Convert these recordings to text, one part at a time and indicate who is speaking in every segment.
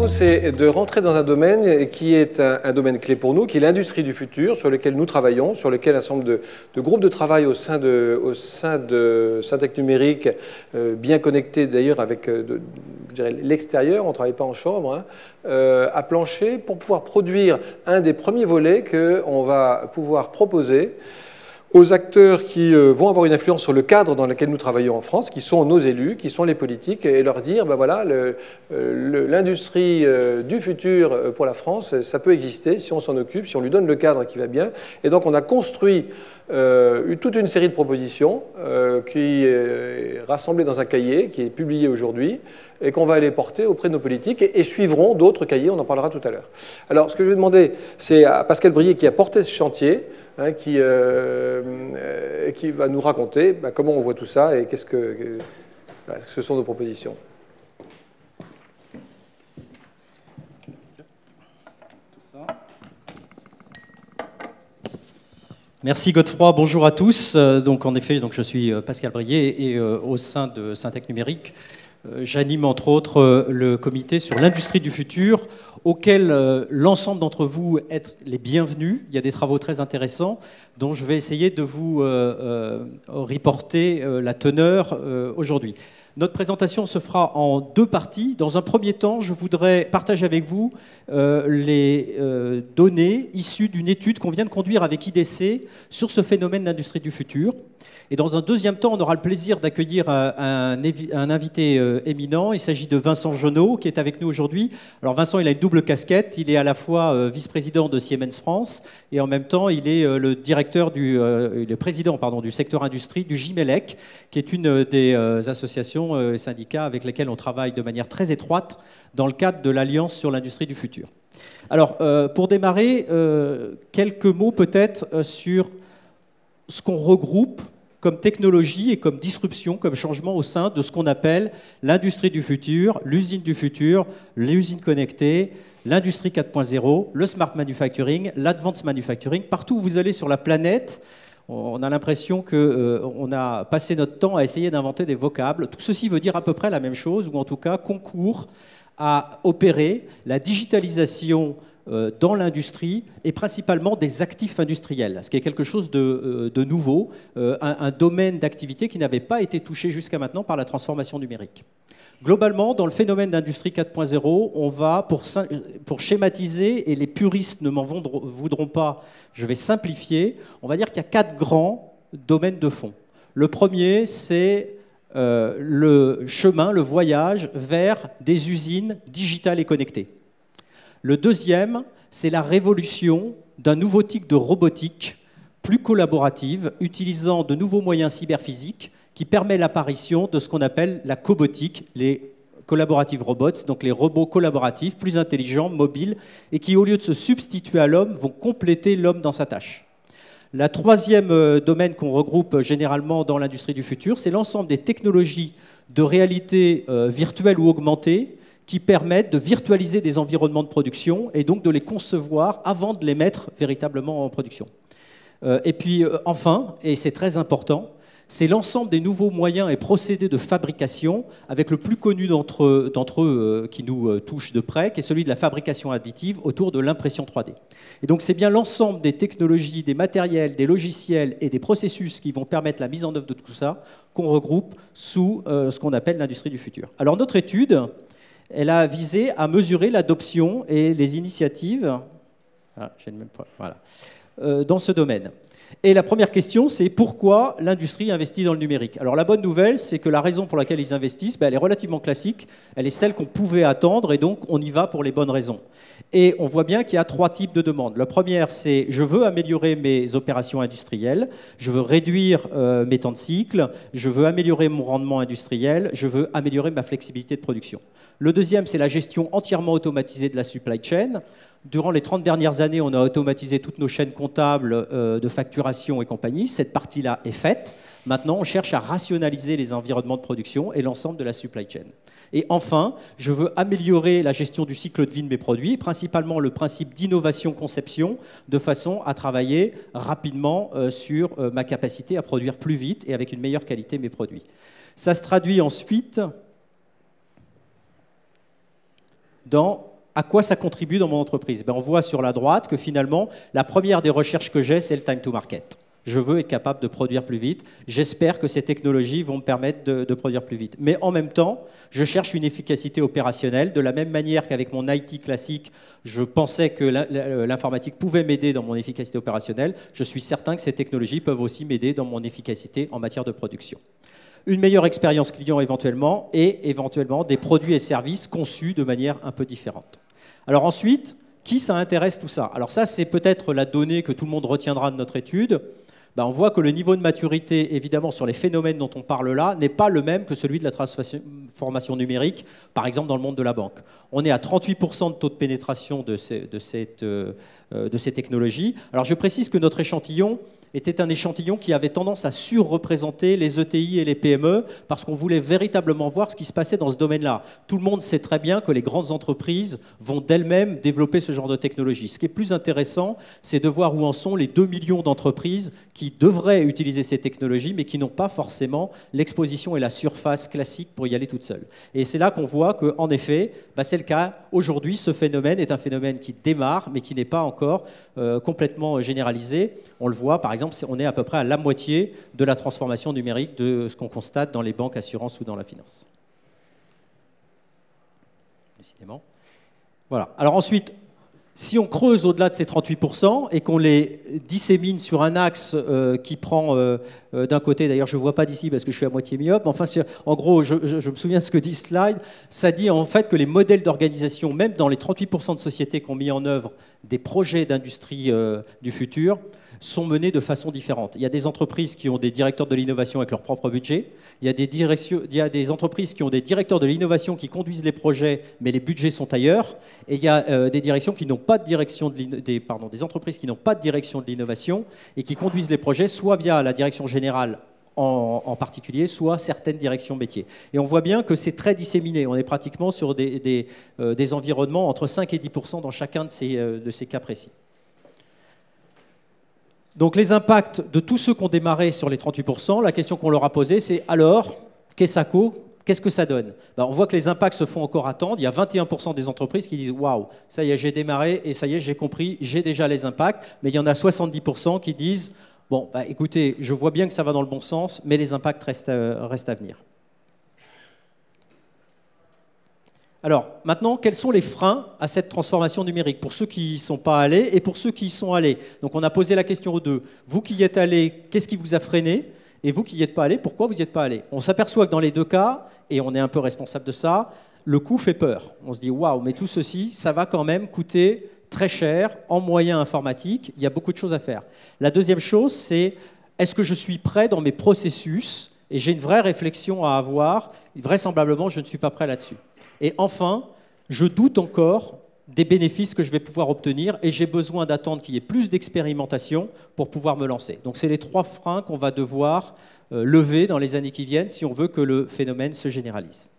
Speaker 1: propose, c'est de rentrer dans un domaine qui est un domaine clé pour nous, qui est l'industrie du futur, sur lequel nous travaillons, sur lequel un certain nombre de groupes de travail au sein de Syntec Numérique, bien connectés d'ailleurs avec je dirais, l'extérieur, on ne travaille pas en chambre, hein, à plancher pour pouvoir produire un des premiers volets qu'on va pouvoir proposer aux acteurs qui vont avoir une influence sur le cadre dans lequel nous travaillons en France, qui sont nos élus, qui sont les politiques, et leur dire, ben voilà, l'industrie du futur pour la France, ça peut exister si on s'en occupe, si on lui donne le cadre qui va bien. Et donc on a construit toute une série de propositions qui est rassemblée dans un cahier, qui est publié aujourd'hui, et qu'on va aller porter auprès de nos politiques, et suivront d'autres cahiers, on en parlera tout à l'heure. Alors ce que je vais demander, c'est à Pascal Brier qui a porté ce chantier, hein, qui va nous raconter comment on voit tout ça et qu'est-ce que ce sont nos propositions.
Speaker 2: Merci Godefroy, bonjour à tous. Donc en effet, je suis Pascal Brier et au sein de Syntec Numérique, j'anime entre autres le comité sur l'industrie du futur, auquel l'ensemble d'entre vous êtes les bienvenus. Il y a des travaux très intéressants dont je vais essayer de vous reporter la teneur aujourd'hui. Notre présentation se fera en deux parties. Dans un premier temps, je voudrais partager avec vous les données issues d'une étude qu'on vient de conduire avec IDC sur ce phénomène d'industrie du futur. Et dans un deuxième temps, on aura le plaisir d'accueillir un invité éminent. Il s'agit de Vincent Jonot, qui est avec nous aujourd'hui. Alors Vincent, il a une double casquette. Il est à la fois vice-président de Siemens France et en même temps, il est le président du secteur industrie du GIMELEC, qui est une des associations et syndicats avec lesquels on travaille de manière très étroite dans le cadre de l'Alliance sur l'industrie du futur. Alors, pour démarrer, quelques mots peut-être sur ce qu'on regroupe comme technologie et comme disruption, comme changement au sein de ce qu'on appelle l'industrie du futur, l'usine du futur, l'usine connectée, l'industrie 4.0, le smart manufacturing, l'advanced manufacturing. Partout où vous allez sur la planète, on a l'impression qu'on a passé notre temps à essayer d'inventer des vocables. Tout ceci veut dire à peu près la même chose, ou en tout cas concourt à opérer la digitalisation dans l'industrie et principalement des actifs industriels, ce qui est quelque chose de nouveau, un domaine d'activité qui n'avait pas été touché jusqu'à maintenant par la transformation numérique. Globalement, dans le phénomène d'industrie 4.0, on va, pour schématiser, et les puristes ne m'en voudront pas, je vais simplifier, on va dire qu'il y a 4 grands domaines de fond. Le premier, c'est le chemin, le voyage vers des usines digitales et connectées. Le deuxième, c'est la révolution d'un nouveau type de robotique plus collaborative, utilisant de nouveaux moyens cyberphysiques qui permet l'apparition de ce qu'on appelle la cobotique, les collaborative robots, donc les robots collaboratifs, plus intelligents, mobiles, et qui, au lieu de se substituer à l'homme, vont compléter l'homme dans sa tâche. Le troisième domaine qu'on regroupe généralement dans l'industrie du futur, c'est l'ensemble des technologies de réalité virtuelle ou augmentée qui permettent de virtualiser des environnements de production et donc de les concevoir avant de les mettre véritablement en production. Et puis enfin, et c'est très important, c'est l'ensemble des nouveaux moyens et procédés de fabrication, avec le plus connu d'entre eux qui nous touche de près, qui est celui de la fabrication additive autour de l'impression 3D. Et donc c'est bien l'ensemble des technologies, des matériels, des logiciels et des processus qui vont permettre la mise en œuvre de tout ça qu'on regroupe sous ce qu'on appelle l'industrie du futur. Alors notre étude, elle a visé à mesurer l'adoption et les initiatives dans ce domaine. Et la première question, c'est pourquoi l'industrie investit dans le numérique? Alors la bonne nouvelle, c'est que la raison pour laquelle ils investissent, elle est relativement classique, elle est celle qu'on pouvait attendre, et donc on y va pour les bonnes raisons. Et on voit bien qu'il y a 3 types de demandes. La première, c'est je veux améliorer mes opérations industrielles, je veux réduire mes temps de cycle, je veux améliorer mon rendement industriel, je veux améliorer ma flexibilité de production. Le deuxième, c'est la gestion entièrement automatisée de la supply chain. Durant les 30 dernières années, on a automatisé toutes nos chaînes comptables de facturation et compagnie. Cette partie-là est faite. Maintenant, on cherche à rationaliser les environnements de production et l'ensemble de la supply chain. Et enfin, je veux améliorer la gestion du cycle de vie de mes produits, principalement le principe d'innovation-conception, de façon à travailler rapidement sur ma capacité à produire plus vite et avec une meilleure qualité mes produits. Ça se traduit ensuite dans à quoi ça contribue dans mon entreprise? On voit sur la droite que finalement, la première des recherches que j'ai, c'est le time to market. Je veux être capable de produire plus vite. J'espère que ces technologies vont me permettre de produire plus vite. Mais en même temps, je cherche une efficacité opérationnelle. De la même manière qu'avec mon IT classique, je pensais que l'informatique pouvait m'aider dans mon efficacité opérationnelle. Je suis certain que ces technologies peuvent aussi m'aider dans mon efficacité en matière de production. Une meilleure expérience client éventuellement, et éventuellement des produits et services conçus de manière un peu différente. Alors ensuite, qui ça intéresse tout ça? Alors ça, c'est peut-être la donnée que tout le monde retiendra de notre étude. On voit que le niveau de maturité, évidemment, sur les phénomènes dont on parle là, n'est pas le même que celui de la transformation numérique, par exemple dans le monde de la banque. On est à 38% de taux de pénétration de ces technologies. Alors je précise que notre échantillon était un échantillon qui avait tendance à surreprésenter les ETI et les PME parce qu'on voulait véritablement voir ce qui se passait dans ce domaine-là. Tout le monde sait très bien que les grandes entreprises vont d'elles-mêmes développer ce genre de technologie. Ce qui est plus intéressant, c'est de voir où en sont les 2 millions d'entreprises qui devraient utiliser ces technologies mais qui n'ont pas forcément l'exposition et la surface classique pour y aller toutes seules. Et c'est là qu'on voit qu'en effet, c'est le cas. Aujourd'hui, ce phénomène est un phénomène qui démarre mais qui n'est pas encore complètement généralisé. On le voit, par exemple, on est à peu près à la moitié de la transformation numérique de ce qu'on constate dans les banques, assurances ou dans la finance. Décidément. Voilà. Alors ensuite, si on creuse au-delà de ces 38% et qu'on les dissémine sur un axe qui prend d'un côté, d'ailleurs je ne vois pas d'ici parce que je suis à moitié myope, enfin en gros je me souviens de ce que dit ce slide, ça dit en fait que les modèles d'organisation, même dans les 38% de sociétés qui ont mis en œuvre des projets d'industrie du futur, sont menés de façon différente. Il y a des entreprises qui ont des directeurs de l'innovation avec leur propre budget. Il y a des entreprises qui ont des directeurs de l'innovation qui conduisent les projets, mais les budgets sont ailleurs. Et il y a des directions qui n'ont pas de direction des entreprises qui n'ont pas de direction de l'innovation et qui conduisent les projets soit via la direction générale en particulier, soit certaines directions métiers. Et on voit bien que c'est très disséminé. On est pratiquement sur des environnements entre 5 et 10% dans chacun de ces cas précis. Donc les impacts de tous ceux qui ont démarré sur les 38%, la question qu'on leur a posée, c'est alors, qu'est-ce que ça donne? On voit que les impacts se font encore attendre. Il y a 21% des entreprises qui disent « Waouh, ça y est, j'ai démarré et ça y est, j'ai compris, j'ai déjà les impacts ». Mais il y en a 70% qui disent « Bon, écoutez, je vois bien que ça va dans le bon sens, mais les impacts restent à venir ». Alors, maintenant, quels sont les freins à cette transformation numérique pour ceux qui n'y sont pas allés et pour ceux qui y sont allés? Donc, on a posé la question aux deux. Vous qui y êtes allés, qu'est-ce qui vous a freiné? Et vous qui n'y êtes pas allés, pourquoi vous n'y êtes pas allés? On s'aperçoit que dans les deux cas, et on est un peu responsable de ça, le coût fait peur. On se dit, waouh, mais tout ceci, ça va quand même coûter très cher en moyens informatiques. Il y a beaucoup de choses à faire. La deuxième chose, c'est est-ce que je suis prêt dans mes processus? Et j'ai une vraie réflexion à avoir. Vraisemblablement, je ne suis pas prêt là-dessus. Et enfin, je doute encore des bénéfices que je vais pouvoir obtenir et j'ai besoin d'attendre qu'il y ait plus d'expérimentation pour pouvoir me lancer. Donc c'est les 3 freins qu'on va devoir lever dans les années qui viennent si on veut que le phénomène se généralise.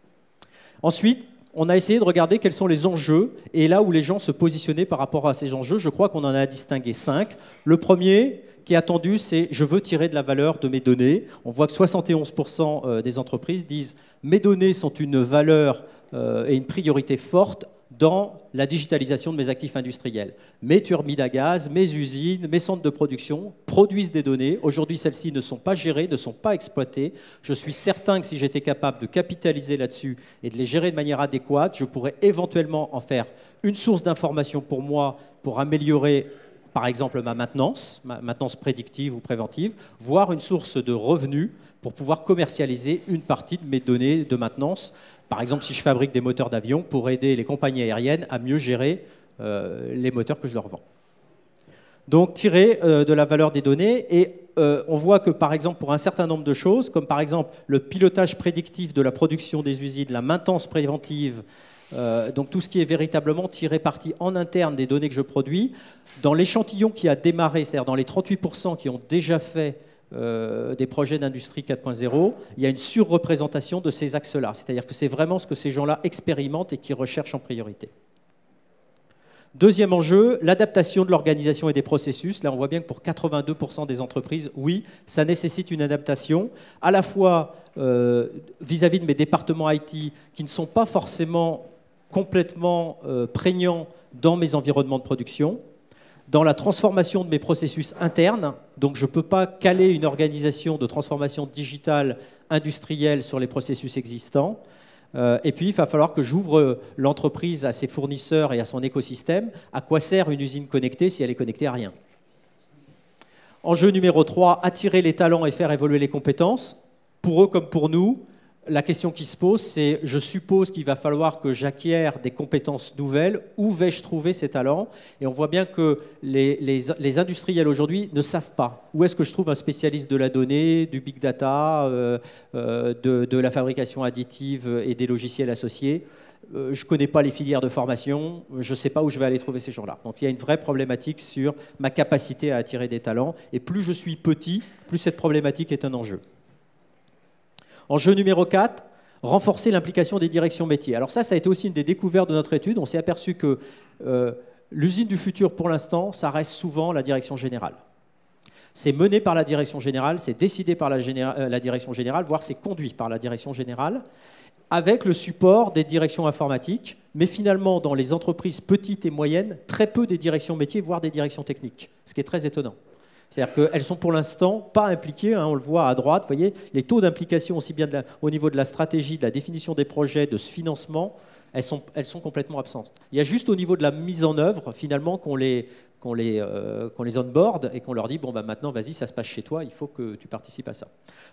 Speaker 2: Ensuite, on a essayé de regarder quels sont les enjeux et là où les gens se positionnaient par rapport à ces enjeux. Je crois qu'on en a distingué 5. Le premier qui est attendu, c'est « je veux tirer de la valeur de mes données ». On voit que 71% des entreprises disent « mes données sont une valeur et une priorité forte dans la digitalisation de mes actifs industriels. Mes turbines à gaz, mes usines, mes centres de production produisent des données. Aujourd'hui, celles-ci ne sont pas gérées, ne sont pas exploitées. Je suis certain que si j'étais capable de capitaliser là-dessus et de les gérer de manière adéquate, je pourrais éventuellement en faire une source d'information pour moi, pour améliorer par exemple ma maintenance prédictive ou préventive, voire une source de revenus pour pouvoir commercialiser une partie de mes données de maintenance. Par exemple, si je fabrique des moteurs d'avion pour aider les compagnies aériennes à mieux gérer les moteurs que je leur vends. Donc, tirer de la valeur des données. Et on voit que, par exemple, pour un certain nombre de choses, comme par exemple le pilotage prédictif de la production des usines, la maintenance préventive, donc tout ce qui est véritablement tiré parti en interne des données que je produis, dans l'échantillon qui a démarré, c'est-à-dire dans les 38% qui ont déjà fait des projets d'industrie 4.0, il y a une surreprésentation de ces axes-là. C'est-à-dire que c'est vraiment ce que ces gens-là expérimentent et qui recherchent en priorité. Deuxième enjeu, l'adaptation de l'organisation et des processus. Là, on voit bien que pour 82% des entreprises, oui, ça nécessite une adaptation, à la fois vis-à-vis de mes départements IT qui ne sont pas forcément complètement prégnant dans mes environnements de production, dans la transformation de mes processus internes. Donc je ne peux pas caler une organisation de transformation digitale industrielle sur les processus existants. Et puis il va falloir que j'ouvre l'entreprise à ses fournisseurs et à son écosystème. À quoi sert une usine connectée si elle est connectée à rien? Enjeu numéro 3, attirer les talents et faire évoluer les compétences. Pour eux comme pour nous, la question qui se pose, c'est je suppose qu'il va falloir que j'acquière des compétences nouvelles. Où vais-je trouver ces talents? Et on voit bien que les industriels aujourd'hui ne savent pas. Où est-ce que je trouve un spécialiste de la donnée, du big data, de la fabrication additive et des logiciels associés? Je ne connais pas les filières de formation, je ne sais pas où je vais aller trouver ces gens-là. Donc il y a une vraie problématique sur ma capacité à attirer des talents. Et plus je suis petit, plus cette problématique est un enjeu. Enjeu numéro 4, renforcer l'implication des directions métiers. Alors ça a été aussi une des découvertes de notre étude. On s'est aperçu que l'usine du futur, pour l'instant, ça reste souvent la direction générale. C'est mené par la direction générale, c'est décidé par la direction générale, voire c'est conduit par la direction générale, avec le support des directions informatiques, mais finalement, dans les entreprises petites et moyennes, très peu des directions métiers, voire des directions techniques, ce qui est très étonnant. C'est-à-dire qu'elles sont pour l'instant pas impliquées, hein, on le voit à droite, vous voyez, les taux d'implication aussi bien au niveau de la stratégie, de la définition des projets, de ce financement, elles sont complètement absentes. Il y a juste au niveau de la mise en œuvre, finalement, qu'on les onboard et qu'on leur dit bon, bah, maintenant, vas-y, ça se passe chez toi, il faut que tu participes à ça.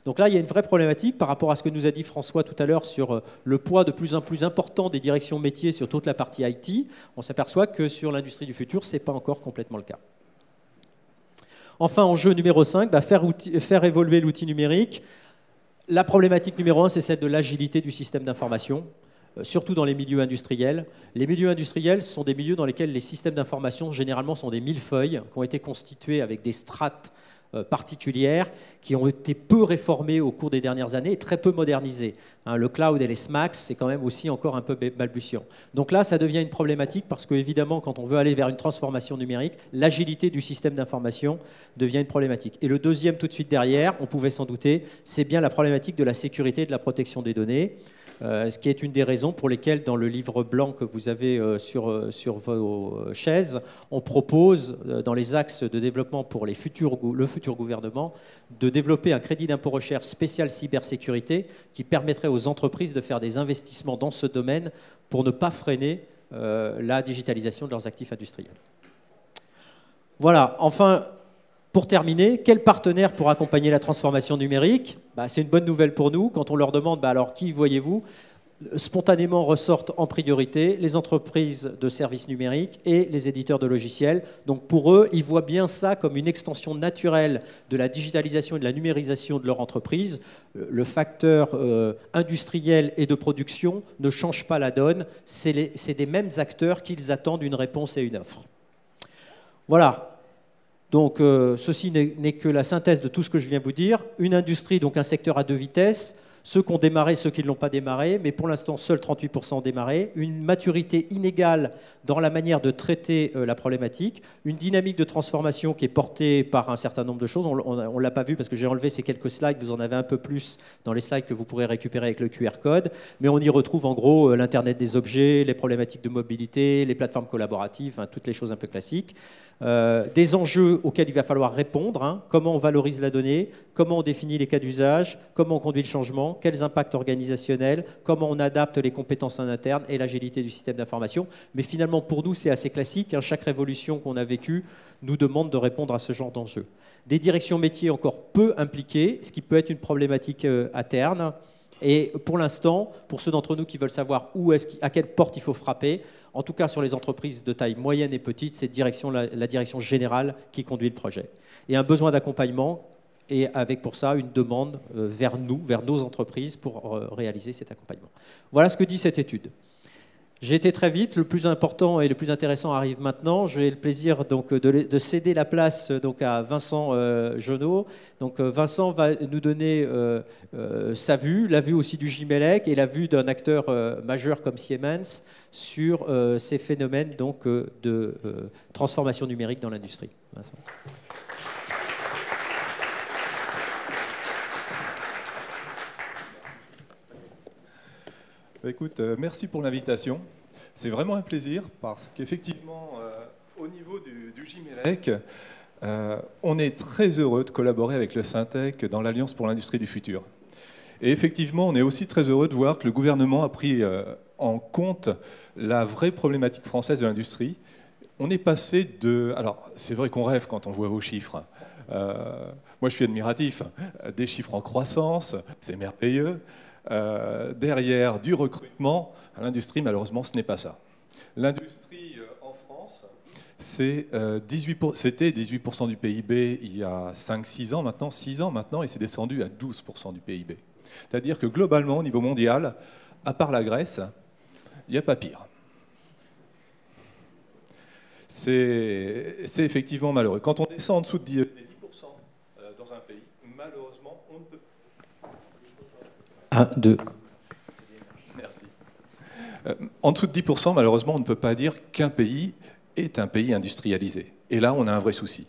Speaker 2: Donc là, il y a une vraie problématique par rapport à ce que nous a dit François tout à l'heure sur le poids de plus en plus important des directions métiers sur toute la partie IT. On s'aperçoit que sur l'industrie du futur, ce n'est pas encore complètement le cas. Enfin, enjeu numéro 5, faire évoluer l'outil numérique. La problématique numéro 1, c'est celle de l'agilité du système d'information, surtout dans les milieux industriels. Les milieux industriels sont des milieux dans lesquels les systèmes d'information, généralement, sont des millefeuilles qui ont été constitués avec des strates particulières qui ont été peu réformées au cours des dernières années et très peu modernisées. Le cloud et les SMAX, c'est quand même aussi encore un peu balbutiant. Donc là, ça devient une problématique parce qu'évidemment, quand on veut aller vers une transformation numérique, l'agilité du système d'information devient une problématique. Et le deuxième, tout de suite derrière, on pouvait s'en douter, c'est bien la problématique de la sécurité et de la protection des données. Ce qui est une des raisons pour lesquelles, dans le livre blanc que vous avez sur vos chaises, on propose, dans les axes de développement pour le futur gouvernement, de développer un crédit d'impôt recherche spécial cybersécurité qui permettrait aux entreprises de faire des investissements dans ce domaine pour ne pas freiner la digitalisation de leurs actifs industriels. Voilà, enfin, pour terminer, quel partenaire pour accompagner la transformation numérique? C'est une bonne nouvelle pour nous. Quand on leur demande alors qui voyez-vous, spontanément ressortent en priorité les entreprises de services numériques et les éditeurs de logiciels. Donc pour eux, ils voient bien ça comme une extension naturelle de la digitalisation et de la numérisation de leur entreprise. Le facteur industriel et de production ne change pas la donne. C'est des mêmes acteurs qu'ils attendent une réponse et une offre. Voilà. Donc, ceci n'est que la synthèse de tout ce que je viens vous dire. Une industrie, donc un secteur à deux vitesses, ceux qui ont démarré, ceux qui ne l'ont pas démarré, mais pour l'instant, seuls 38% ont démarré. Une maturité inégale dans la manière de traiter la problématique. Une dynamique de transformation qui est portée par un certain nombre de choses. On ne l'a pas vu parce que j'ai enlevé ces quelques slides. Vous en avez un peu plus dans les slides que vous pourrez récupérer avec le QR code. Mais on y retrouve en gros l'Internet des objets, les problématiques de mobilité, les plateformes collaboratives, toutes les choses un peu classiques. Des enjeux auxquels il va falloir répondre, comment on valorise la donnée, comment on définit les cas d'usage, comment on conduit le changement, quels impacts organisationnels, comment on adapte les compétences en interne et l'agilité du système d'information. Mais finalement, pour nous, c'est assez classique. Chaque révolution qu'on a vécue nous demande de répondre à ce genre d'enjeux. Des directions métiers encore peu impliquées, ce qui peut être une problématique interne. Et pour l'instant, pour ceux d'entre nous qui veulent savoir à quelle porte il faut frapper, en tout cas sur les entreprises de taille moyenne et petite, c'est la direction générale qui conduit le projet. Et un besoin d'accompagnement, et avec pour ça une demande vers nos entreprises pour réaliser cet accompagnement. Voilà ce que dit cette étude. J'ai été très vite, le plus important et le plus intéressant arrive maintenant. J'ai le plaisir donc, de céder la place donc, à Vincent Genot. Donc, Vincent va nous donner sa vue, la vue aussi du Gimélec et la vue d'un acteur majeur comme Siemens sur ces phénomènes donc, de transformation numérique dans l'industrie. Vincent.
Speaker 3: Écoute, merci pour l'invitation. C'est vraiment un plaisir parce qu'effectivement, au niveau du Gimélec, on est très heureux de collaborer avec le Syntec dans l'Alliance pour l'industrie du futur. Et effectivement, on est aussi très heureux de voir que le gouvernement a pris en compte la vraie problématique française de l'industrie. On est passé de... Alors, c'est vrai qu'on rêve quand on voit vos chiffres. Moi, je suis admiratif. Des chiffres en croissance, c'est merveilleux. Derrière du recrutement, l'industrie, malheureusement, ce n'est pas ça. L'industrie en France, c'était 18% du PIB il y a 5-6 ans maintenant, 6 ans maintenant, et c'est descendu à 12% du PIB. C'est-à-dire que globalement, au niveau mondial, à part la Grèce, il n'y a pas pire. C'est effectivement malheureux. Quand on descend en dessous de 10% dans un pays, malheureusement, on ne peut pas.
Speaker 2: 1, 2.
Speaker 3: Merci. En dessous de 10%, malheureusement, on ne peut pas dire qu'un pays est un pays industrialisé. Et là, on a un vrai souci.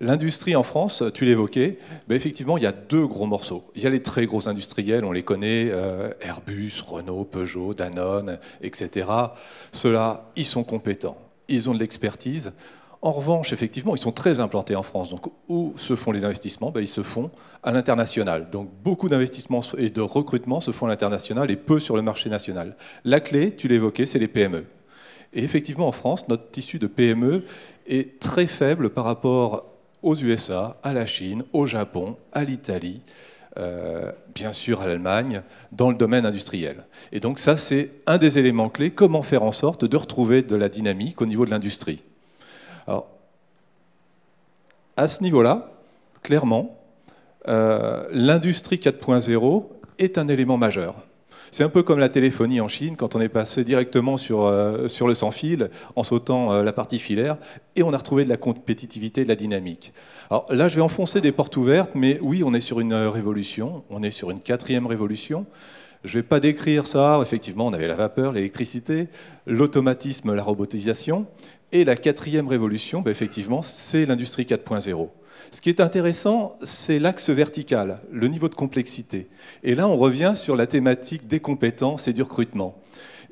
Speaker 3: L'industrie en France, tu l'évoquais, ben effectivement, il y a deux gros morceaux. Il y a les très gros industriels, on les connaît, Airbus, Renault, Peugeot, Danone, etc. Ceux-là, ils sont compétents, ils ont de l'expertise. En revanche, effectivement, ils sont très implantés en France. Donc, où se font les investissements? Ben, ils se font à l'international. Donc, beaucoup d'investissements et de recrutement se font à l'international et peu sur le marché national. La clé, tu l'évoquais, c'est les PME. Et effectivement, en France, notre tissu de PME est très faible par rapport aux USA, à la Chine, au Japon, à l'Italie, bien sûr à l'Allemagne, dans le domaine industriel. Et donc ça, c'est un des éléments clés, comment faire en sorte de retrouver de la dynamique au niveau de l'industrie. Alors, à ce niveau-là, clairement, l'industrie 4.0 est un élément majeur. C'est un peu comme la téléphonie en Chine, quand on est passé directement sur le sans-fil, en sautant la partie filaire, et on a retrouvé de la compétitivité, de la dynamique. Alors là, je vais enfoncer des portes ouvertes, mais oui, on est sur une révolution, on est sur une 4e révolution. Je ne vais pas décrire ça, effectivement, on avait la vapeur, l'électricité, l'automatisme, la robotisation, et la 4e révolution, ben, effectivement, c'est l'industrie 4.0. Ce qui est intéressant, c'est l'axe vertical, le niveau de complexité. Et là, on revient sur la thématique des compétences et du recrutement.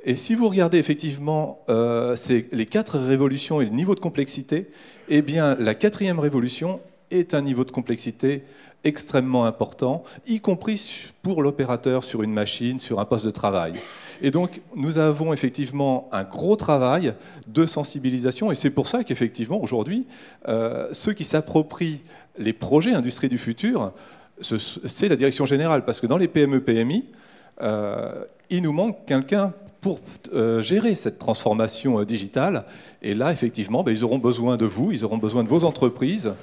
Speaker 3: Et si vous regardez effectivement les 4 révolutions et le niveau de complexité, eh bien, la 4e révolution est un niveau de complexité extrêmement important, y compris pour l'opérateur sur une machine, sur un poste de travail. Et donc, nous avons effectivement un gros travail de sensibilisation, et c'est pour ça qu'effectivement, aujourd'hui, ceux qui s'approprient les projets industrie du futur, c'est la direction générale, parce que dans les PME-PMI, il nous manque quelqu'un pour gérer cette transformation digitale. Et là, effectivement, ils auront besoin de vous, ils auront besoin de vos entreprises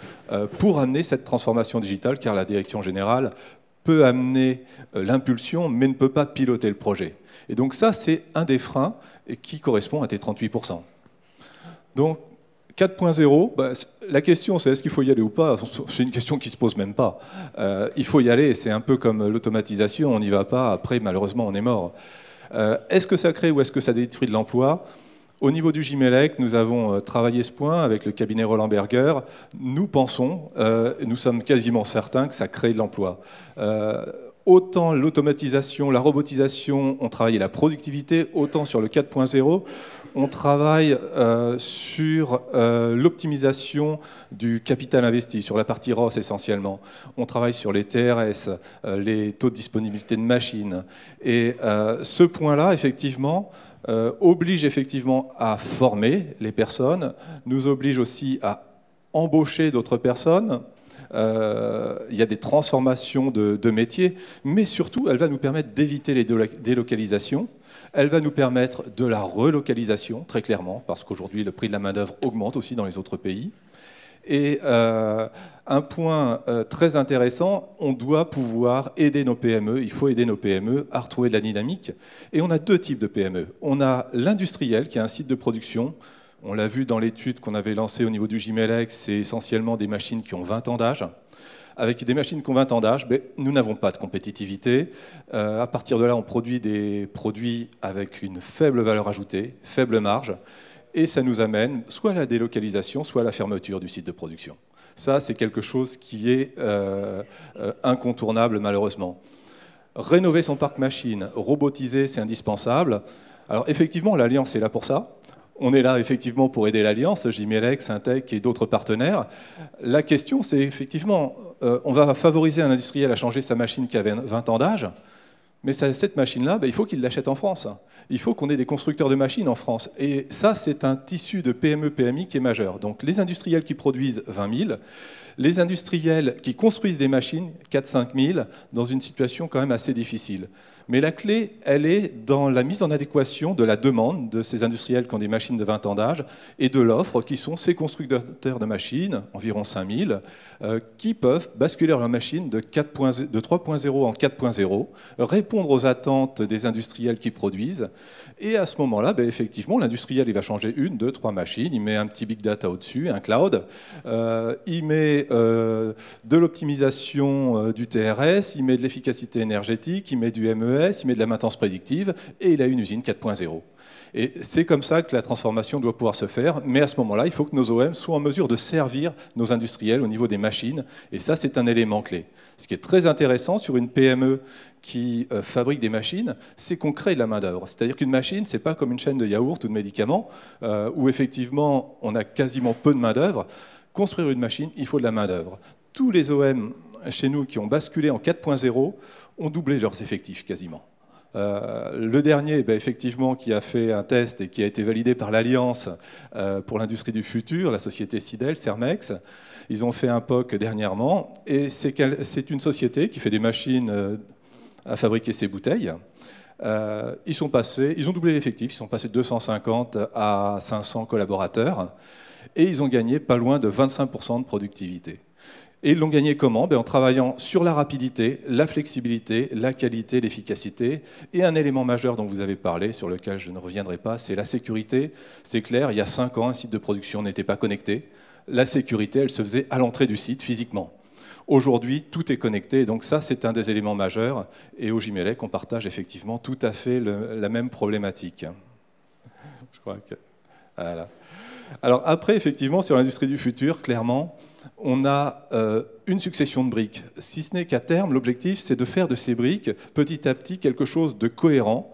Speaker 3: pour amener cette transformation digitale, car la direction générale peut amener l'impulsion, mais ne peut pas piloter le projet. Et donc ça, c'est un des freins qui correspond à tes 38%. Donc, 4.0, la question c'est est-ce qu'il faut y aller ou pas? C'est une question qui ne se pose même pas. Il faut y aller, c'est un peu comme l'automatisation, on n'y va pas, après malheureusement on est mort. Est-ce que ça crée ou est-ce que ça détruit de l'emploi? Au niveau du Gimélec, nous avons travaillé ce point avec le cabinet Roland Berger. Nous pensons, nous sommes quasiment certains que ça crée de l'emploi. Autant l'automatisation, la robotisation, on travaille la productivité, autant sur le 4.0, on travaille sur l'optimisation du capital investi, sur la partie ROS essentiellement. On travaille sur les TRS, les taux de disponibilité de machines. Et ce point-là, effectivement, oblige effectivement à former les personnes, nous oblige aussi à embaucher d'autres personnes. Il y a des transformations de métiers, mais surtout, elle va nous permettre d'éviter les délocalisations. Elle va nous permettre de la relocalisation, très clairement, parce qu'aujourd'hui, le prix de la main-d'œuvre augmente aussi dans les autres pays. Et un point très intéressant, on doit pouvoir aider nos PME, il faut aider nos PME à retrouver de la dynamique. Et on a 2 types de PME. On a l'industriel, qui est un site de production. On l'a vu dans l'étude qu'on avait lancée au niveau du Gimélec, c'est essentiellement des machines qui ont 20 ans d'âge. Avec des machines qui ont 20 ans d'âge, nous n'avons pas de compétitivité. À partir de là, on produit des produits avec une faible valeur ajoutée, faible marge, et ça nous amène soit à la délocalisation, soit à la fermeture du site de production. Ça, c'est quelque chose qui est incontournable, malheureusement. Rénover son parc machine, robotiser, c'est indispensable. Alors effectivement, l'Alliance est là pour ça. On est là effectivement pour aider l'Alliance, Jimelec, Syntec et d'autres partenaires. La question, c'est effectivement, on va favoriser un industriel à changer sa machine qui avait 20 ans d'âge, mais cette machine-là, il faut qu'il l'achète en France. Il faut qu'on ait des constructeurs de machines en France. Et ça, c'est un tissu de PME-PMI qui est majeur. Donc les industriels qui produisent 20 000, les industriels qui construisent des machines, 4-5 000, dans une situation quand même assez difficile. Mais la clé, elle est dans la mise en adéquation de la demande de ces industriels qui ont des machines de 20 ans d'âge et de l'offre qui sont ces constructeurs de machines, environ 5 000, qui peuvent basculer leur machine de 3.0 en 4.0, répondre aux attentes des industriels qui produisent. Et à ce moment-là, effectivement, l'industriel il va changer 1, 2, 3 machines, il met un petit big data au-dessus, un cloud, il met de l'optimisation du TRS, il met de l'efficacité énergétique, il met du MES, il met de la maintenance prédictive, et il a une usine 4.0. Et c'est comme ça que la transformation doit pouvoir se faire, mais à ce moment-là, il faut que nos OEM soient en mesure de servir nos industriels au niveau des machines, et ça, c'est un élément clé. Ce qui est très intéressant sur une PME qui fabrique des machines, c'est qu'on crée de la main-d'œuvre. C'est-à-dire qu'une machine, c'est pas comme une chaîne de yaourt ou de médicaments, où effectivement, on a quasiment peu de main-d'œuvre. Construire une machine, il faut de la main-d'œuvre. Tous les OEM chez nous qui ont basculé en 4.0 ont doublé leurs effectifs quasiment. Le dernier, effectivement, qui a fait un test et qui a été validé par l'Alliance pour l'industrie du futur, la société Sidel, Cermex, ils ont fait un POC dernièrement, et c'est une société qui fait des machines à fabriquer ses bouteilles. Ils ont doublé l'effectif, ils sont passés de 250 à 500 collaborateurs, et ils ont gagné pas loin de 25% de productivité. Et ils l'ont gagné comment? En travaillant sur la rapidité, la flexibilité, la qualité, l'efficacité. Et un élément majeur dont vous avez parlé, sur lequel je ne reviendrai pas, c'est la sécurité. C'est clair, il y a 5 ans, un site de production n'était pas connecté. La sécurité, elle se faisait à l'entrée du site, physiquement. Aujourd'hui, tout est connecté, donc ça, c'est un des éléments majeurs. Et au Jimelec, on partage effectivement tout à fait la même problématique. Je crois que... Voilà. Alors après, effectivement, sur l'industrie du futur, clairement, on a une succession de briques. Si ce n'est qu'à terme, l'objectif, c'est de faire de ces briques, petit à petit, quelque chose de cohérent,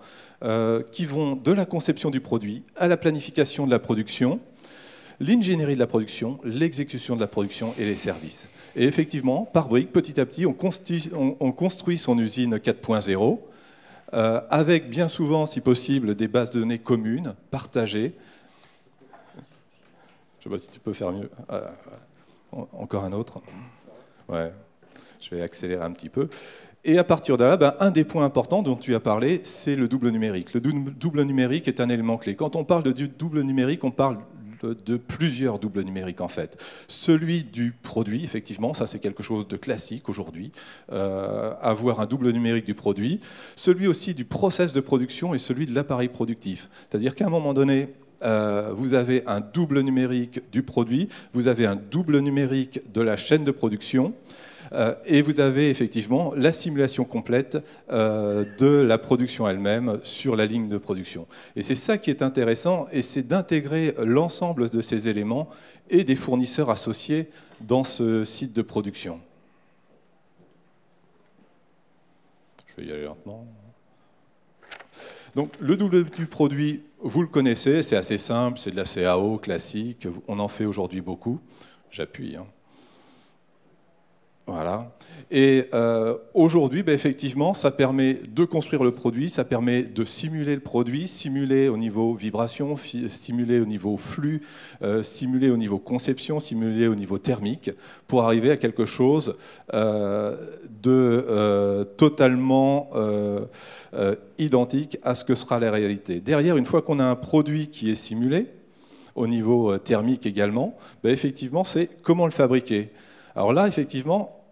Speaker 3: qui vont de la conception du produit à la planification de la production, l'ingénierie de la production, l'exécution de la production et les services. Et effectivement, par briques, petit à petit, on construit son usine 4.0, avec bien souvent, si possible, des bases de données communes, partagées. Je ne sais pas si tu peux faire mieux. Encore un autre. Ouais, je vais accélérer un petit peu. Et à partir de là, un des points importants dont tu as parlé, c'est le double numérique. Le double numérique est un élément clé. Quand on parle de double numérique, on parle de plusieurs doubles numériques en fait. Celui du produit, effectivement, ça c'est quelque chose de classique aujourd'hui, avoir un double numérique du produit. Celui aussi du process de production et celui de l'appareil productif. C'est-à-dire qu'à un moment donné, vous avez un double numérique du produit, vous avez un double numérique de la chaîne de production, et vous avez effectivement la simulation complète de la production elle-même sur la ligne de production. Et c'est ça qui est intéressant, et c'est d'intégrer l'ensemble de ces éléments et des fournisseurs associés dans ce site de production. Je vais y aller lentement. Donc le double du produit, vous le connaissez, c'est assez simple, c'est de la CAO classique, on en fait aujourd'hui beaucoup. J'appuie. Voilà. Et aujourd'hui, effectivement, ça permet de construire le produit, ça permet de simuler le produit, simuler au niveau vibration, simuler au niveau flux, simuler au niveau conception, simuler au niveau thermique, pour arriver à quelque chose de totalement identique à ce que sera la réalité. Derrière, une fois qu'on a un produit qui est simulé, au niveau thermique également, effectivement, c'est comment le fabriquer. Alors là, effectivement,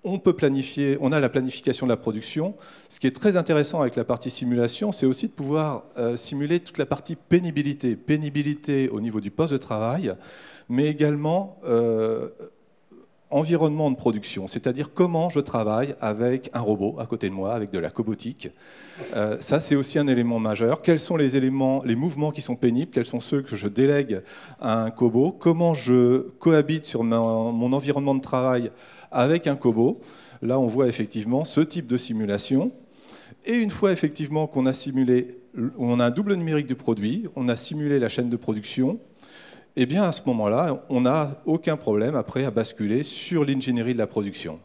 Speaker 3: on peut planifier, on a la planification de la production. Ce qui est très intéressant avec la partie simulation, c'est aussi de pouvoir simuler toute la partie pénibilité. Pénibilité au niveau du poste de travail, mais également environnement de production, c'est-à-dire comment je travaille avec un robot à côté de moi, avec de la cobotique. Ça, c'est aussi un élément majeur. Quels sont les éléments, les mouvements qui sont pénibles? Quels sont ceux que je délègue à un cobot? Comment je cohabite sur mon environnement de travail avec un cobot? Là, on voit effectivement ce type de simulation. Et une fois effectivement qu'on a simulé on a un double numérique du produit, on a simulé la chaîne de production, et bien à ce moment-là, on n'a aucun problème après à basculer sur l'ingénierie de la production.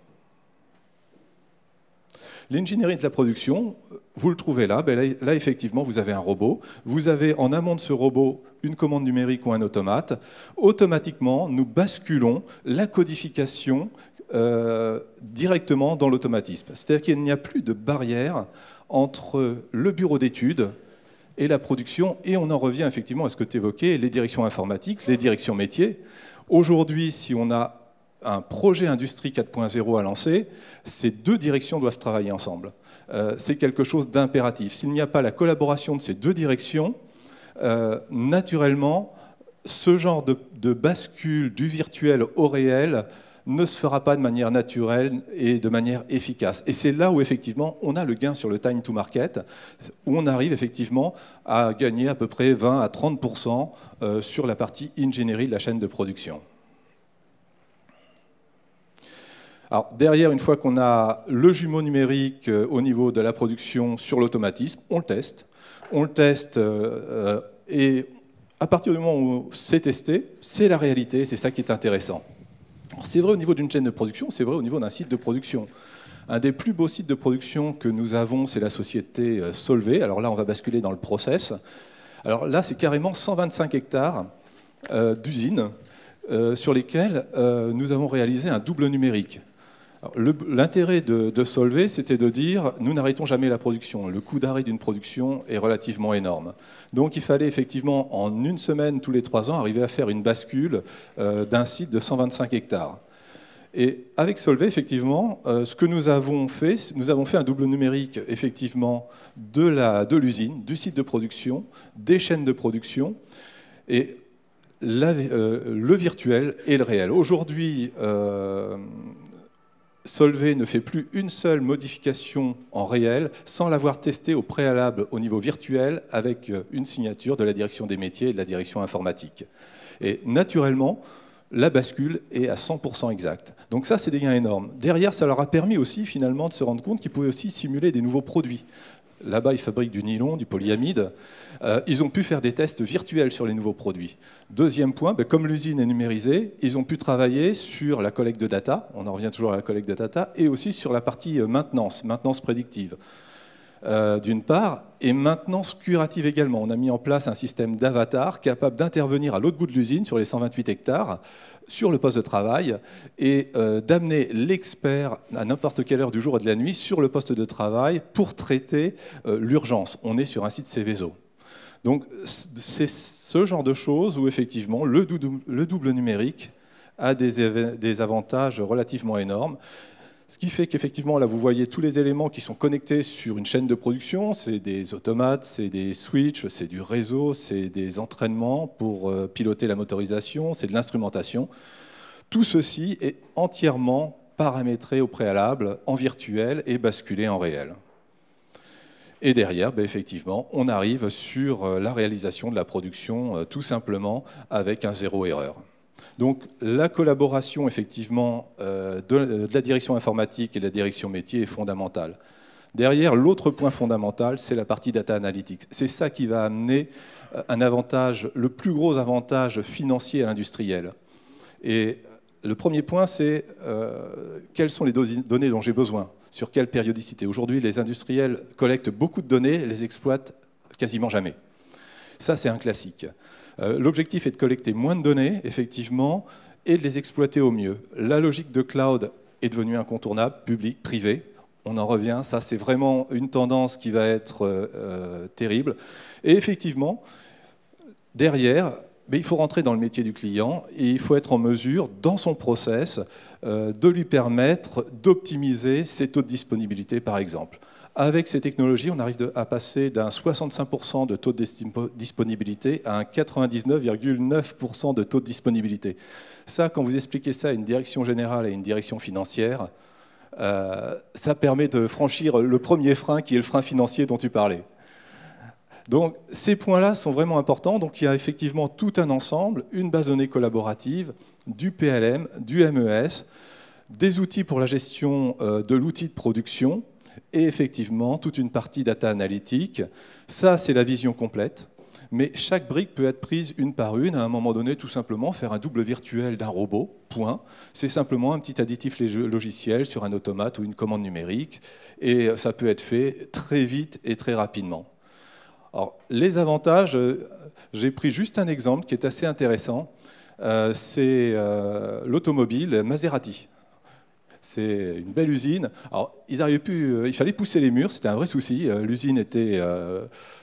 Speaker 3: L'ingénierie de la production, vous le trouvez là, là effectivement vous avez un robot, vous avez en amont de ce robot une commande numérique ou un automate, automatiquement nous basculons la codification directement dans l'automatisme. C'est-à-dire qu'il n'y a plus de barrière entre le bureau d'études et la production, et on en revient effectivement à ce que tu évoquais, les directions informatiques, les directions métiers. Aujourd'hui, si on a un projet Industrie 4.0 à lancer, ces deux directions doivent travailler ensemble. C'est quelque chose d'impératif. S'il n'y a pas la collaboration de ces deux directions, naturellement, ce genre de bascule du virtuel au réel ne se fera pas de manière naturelle et de manière efficace. Et c'est là où, effectivement, on a le gain sur le time to market, où on arrive effectivement à gagner à peu près 20 à 30% sur la partie ingénierie de la chaîne de production. Alors, derrière, une fois qu'on a le jumeau numérique au niveau de la production sur l'automatisme, on le teste. On le teste et à partir du moment où c'est testé, c'est la réalité, c'est ça qui est intéressant. C'est vrai au niveau d'une chaîne de production, c'est vrai au niveau d'un site de production. Un des plus beaux sites de production que nous avons, c'est la société Solvay. Alors là, on va basculer dans le process. Alors là, c'est carrément 125 hectares d'usines sur lesquelles nous avons réalisé un double numérique. L'intérêt de Solvay, c'était de dire nous n'arrêtons jamais la production. Le coût d'arrêt d'une production est relativement énorme. Donc il fallait effectivement en une semaine, tous les 3 ans, arriver à faire une bascule d'un site de 125 hectares. Et avec Solvay, effectivement, ce que nous avons fait un double numérique effectivement de l'usine, du site de production, des chaînes de production, et le virtuel et le réel. Aujourd'hui, Solvay ne fait plus une seule modification en réel sans l'avoir testé au préalable au niveau virtuel avec une signature de la direction des métiers et de la direction informatique. Et naturellement, la bascule est à 100% exacte. Donc ça, c'est des gains énormes. Derrière, ça leur a permis aussi finalement de se rendre compte qu'ils pouvaient aussi simuler des nouveaux produits. Là-bas, ils fabriquent du nylon, du polyamide. Ils ont pu faire des tests virtuels sur les nouveaux produits. Deuxième point, comme l'usine est numérisée, ils ont pu travailler sur la collecte de data, on en revient toujours à la collecte de data, et aussi sur la partie maintenance prédictive. D'une part, et maintenance curative également. On a mis en place un système d'avatar capable d'intervenir à l'autre bout de l'usine, sur les 128 hectares, sur le poste de travail, et d'amener l'expert à n'importe quelle heure du jour et de la nuit sur le poste de travail pour traiter l'urgence. On est sur un site Céveso. Donc c'est ce genre de choses où effectivement le double numérique a des avantages relativement énormes. Ce qui fait qu'effectivement, là, vous voyez tous les éléments qui sont connectés sur une chaîne de production. C'est des automates, c'est des switches, c'est du réseau, c'est des entraînements pour piloter la motorisation, c'est de l'instrumentation. Tout ceci est entièrement paramétré au préalable en virtuel et basculé en réel. Et derrière, effectivement, on arrive sur la réalisation de la production tout simplement avec un zéro erreur. Donc la collaboration effectivement de la direction informatique et de la direction métier est fondamentale. Derrière, l'autre point fondamental, c'est la partie data analytics. C'est ça qui va amener un avantage, le plus gros avantage financier à l'industriel. Et le premier point, c'est quelles sont les données dont j'ai besoin, sur quelle périodicité. Aujourd'hui, les industriels collectent beaucoup de données, les exploitent quasiment jamais. Ça, c'est un classique. L'objectif est de collecter moins de données, effectivement, et de les exploiter au mieux. La logique de cloud est devenue incontournable, public, privé. On en revient, ça c'est vraiment une tendance qui va être terrible. Et effectivement, derrière, il faut rentrer dans le métier du client et il faut être en mesure, dans son process, de lui permettre d'optimiser ses taux de disponibilité, par exemple. Avec ces technologies, on arrive à passer d'un 65% de taux de disponibilité à un 99,9% de taux de disponibilité. Ça, quand vous expliquez ça à une direction générale et une direction financière, ça permet de franchir le premier frein qui est le frein financier dont tu parlais. Donc ces points-là sont vraiment importants. Donc il y a effectivement tout un ensemble, une base de données collaborative, du PLM, du MES, des outils pour la gestion de l'outil de production, et effectivement toute une partie data analytique. Ça, c'est la vision complète. Mais chaque brique peut être prise une par une, à un moment donné, tout simplement faire un double virtuel d'un robot, point. C'est simplement un petit additif logiciel sur un automate ou une commande numérique, et ça peut être fait très vite et très rapidement. Alors, les avantages, j'ai pris juste un exemple qui est assez intéressant, c'est l'automobile Maserati. C'est une belle usine. Alors, il fallait pousser les murs, c'était un vrai souci. L'usine était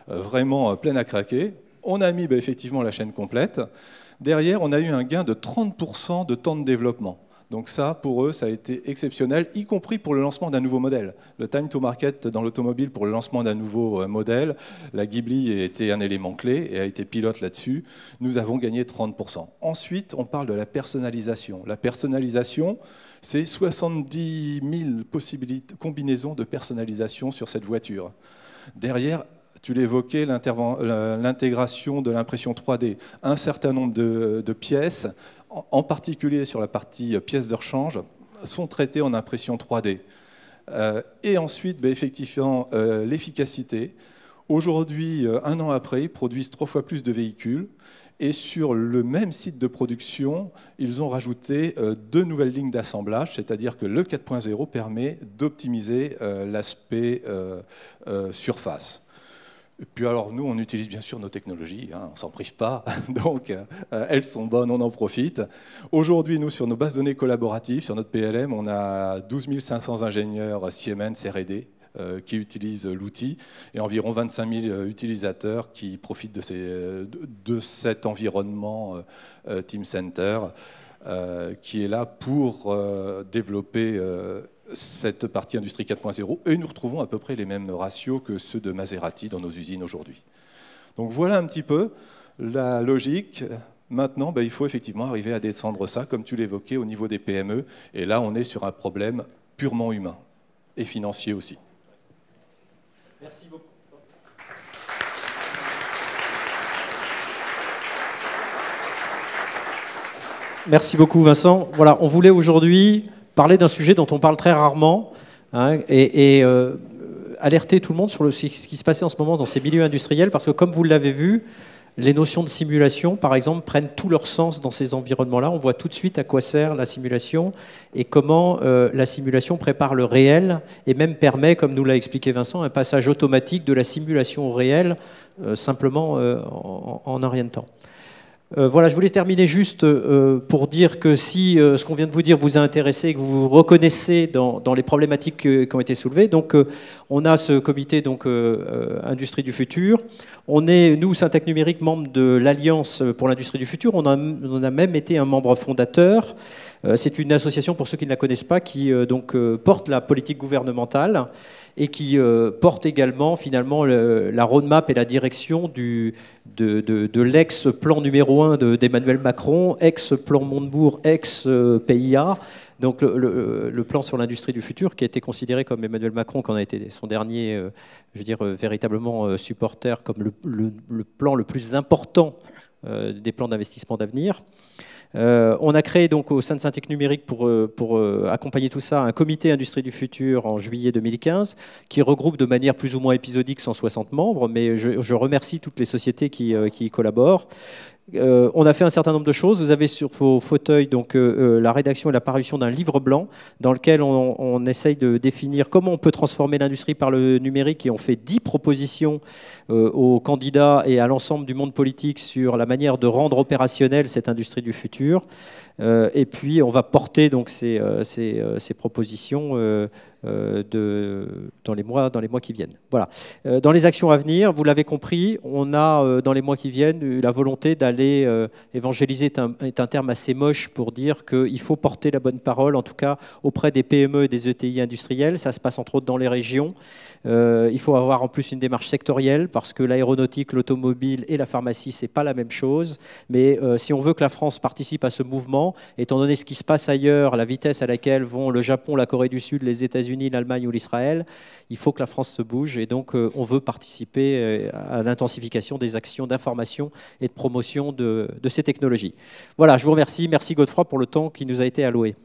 Speaker 3: vraiment pleine à craquer. On a mis effectivement la chaîne complète. Derrière, on a eu un gain de 30% de temps de développement. Donc ça, pour eux, ça a été exceptionnel, y compris pour le lancement d'un nouveau modèle. Le time to market dans l'automobile pour le lancement d'un nouveau modèle, la Ghibli a été un élément clé et a été pilote là-dessus. Nous avons gagné 30%. Ensuite, on parle de la personnalisation. La personnalisation, c'est 70 000 combinaisons de personnalisation sur cette voiture. Derrière, tu l'évoquais, l'intégration de l'impression 3D. Un certain nombre de pièces, en particulier sur la partie pièces de rechange, sont traitées en impression 3D. Et ensuite, effectivement, l'efficacité. Aujourd'hui, un an après, ils produisent 3 fois plus de véhicules. Et sur le même site de production, ils ont rajouté 2 nouvelles lignes d'assemblage, c'est-à-dire que le 4.0 permet d'optimiser l'aspect surface. Et puis alors nous, on utilise bien sûr nos technologies, hein, on ne s'en prive pas, donc elles sont bonnes, on en profite. Aujourd'hui, nous, sur nos bases de données collaboratives, sur notre PLM, on a 12 500 ingénieurs Siemens R&D qui utilisent l'outil et environ 25 000 utilisateurs qui profitent de cet environnement Teamcenter qui est là pour développer cette partie Industrie 4.0 et nous retrouvons à peu près les mêmes ratios que ceux de Maserati dans nos usines aujourd'hui. Donc voilà un petit peu la logique. Maintenant, il faut effectivement arriver à descendre ça, comme tu l'évoquais, au niveau des PME. Et là, on est sur un problème purement humain et financier aussi.
Speaker 2: Merci beaucoup. Merci beaucoup, Vincent. Voilà, on voulait aujourd'hui parler d'un sujet dont on parle très rarement et alerter tout le monde sur ce qui se passait en ce moment dans ces milieux industriels, parce que comme vous l'avez vu, les notions de simulation, par exemple, prennent tout leur sens dans ces environnements-là. On voit tout de suite à quoi sert la simulation et comment la simulation prépare le réel et même permet, comme nous l'a expliqué Vincent, un passage automatique de la simulation au réel, simplement en un rien de temps. Voilà, je voulais terminer juste pour dire que si ce qu'on vient de vous dire vous a intéressé et que vous vous reconnaissez dans les problématiques qui ont été soulevées, donc on a ce comité Industrie du futur. On est, nous, Syntec Numérique, membres de l'Alliance pour l'Industrie du futur. On a même été un membre fondateur. C'est une association, pour ceux qui ne la connaissent pas, qui porte la politique gouvernementale et qui porte également finalement la roadmap et la direction de l'ex-plan numéro 1 d'Emmanuel Macron, ex-plan Montebourg, ex-PIA, donc le plan sur l'industrie du futur, qui a été considéré comme Emmanuel Macron, qui en a été son dernier, je veux dire, véritablement supporter, comme le plan le plus important des plans d'investissement d'avenir. On a créé donc au sein de Syntec Numérique pour accompagner tout ça un comité Industrie du futur en juillet 2015 qui regroupe de manière plus ou moins épisodique 160 membres, mais je remercie toutes les sociétés qui y collaborent. On a fait un certain nombre de choses. Vous avez sur vos fauteuils donc, la rédaction et la parution d'un livre blanc dans lequel on essaye de définir comment on peut transformer l'industrie par le numérique, et on fait 10 propositions aux candidats et à l'ensemble du monde politique sur la manière de rendre opérationnelle cette industrie du futur. Et puis on va porter donc ces propositions dans les mois qui viennent. Voilà. Dans les actions à venir, vous l'avez compris, on a dans les mois qui viennent la volonté d'aller évangéliser, est un terme assez moche pour dire qu'il faut porter la bonne parole, en tout cas auprès des PME et des ETI industriels. Ça se passe entre autres dans les régions. Il faut avoir en plus une démarche sectorielle, parce que l'aéronautique, l'automobile et la pharmacie, c'est pas la même chose. Mais si on veut que la France participe à ce mouvement, étant donné ce qui se passe ailleurs, la vitesse à laquelle vont le Japon, la Corée du Sud, les États-Unis, l'Allemagne ou l'Israël, il faut que la France se bouge. Et donc on veut participer à l'intensification des actions d'information et de promotion de ces technologies. Voilà, je vous remercie. Merci Godefroy pour le temps qui nous a été alloué.